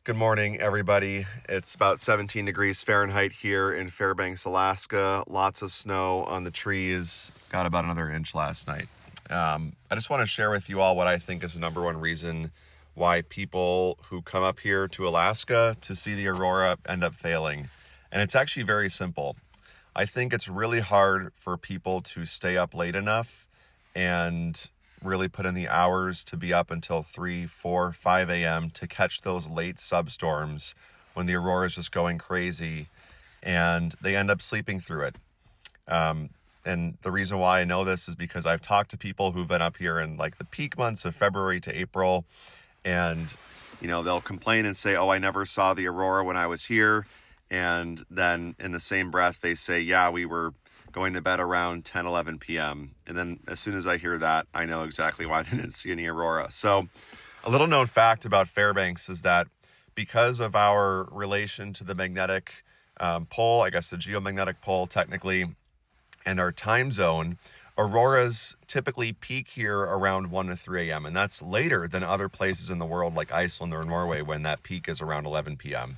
Good morning, everybody. It's about 17 degrees Fahrenheit here in Fairbanks, Alaska. Lots of snow on the trees. Got about another inch last night. I just want to share with you all what I think is the number one reason why people who come up here to Alaska to see the aurora end up failing. And it's actually very simple. I think it's really hard for people to stay up late enough and really put in the hours to be up until 3, 4, 5 a.m. to catch those late substorms when the aurora is just going crazy and they end up sleeping through it. And the reason why I know this is because I've talked to people who've been up here in like the peak months of February to April, and they'll complain and say, oh, I never saw the aurora when I was here. And then in the same breath, they say, yeah, we were going to bed around 10, 11 p.m. And then as soon as I hear that, I know exactly why they didn't see any aurora. So a little known fact about Fairbanks is that because of our relation to the magnetic pole, I guess the geomagnetic pole technically, and our time zone, auroras typically peak here around 1 to 3 a.m. And that's later than other places in the world like Iceland or Norway when that peak is around 11 p.m.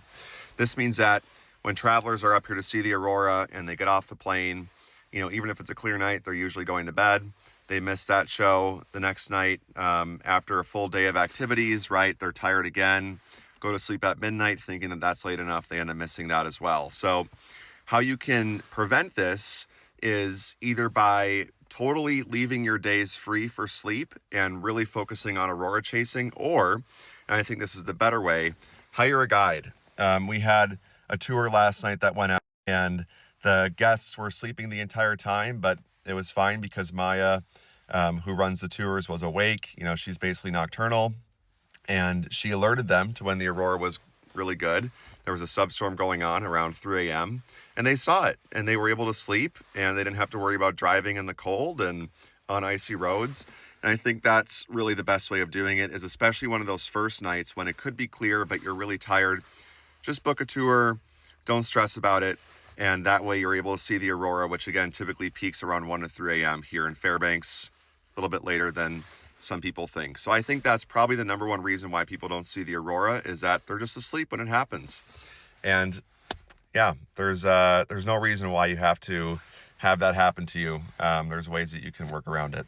This means that when travelers are up here to see the aurora and they get off the plane, even if it's a clear night, they're usually going to bed. They miss that show the next night after a full day of activities, right? They're tired again, go to sleep at midnight thinking that that's late enough. They end up missing that as well. So how you can prevent this is either by totally leaving your days free for sleep and really focusing on aurora chasing, or, and I think this is the better way, hire a guide. We had a tour last night that went out, and the guests were sleeping the entire time, but it was fine because Maya, who runs the tours, was awake. She's basically nocturnal, and she alerted them to when the aurora was really good. There was a substorm going on around 3 a.m., and they saw it, and they were able to sleep, and they didn't have to worry about driving in the cold and on icy roads. And I think that's really the best way of doing it, is especially one of those first nights when it could be clear, but you're really tired. Just book a tour, don't stress about it, and that way you're able to see the aurora, which again typically peaks around 1 to 3 a.m. here in Fairbanks, a little bit later than some people think. So I think that's probably the number one reason why people don't see the aurora, is that they're just asleep when it happens. And yeah, there's no reason why you have to have that happen to you. There's ways that you can work around it.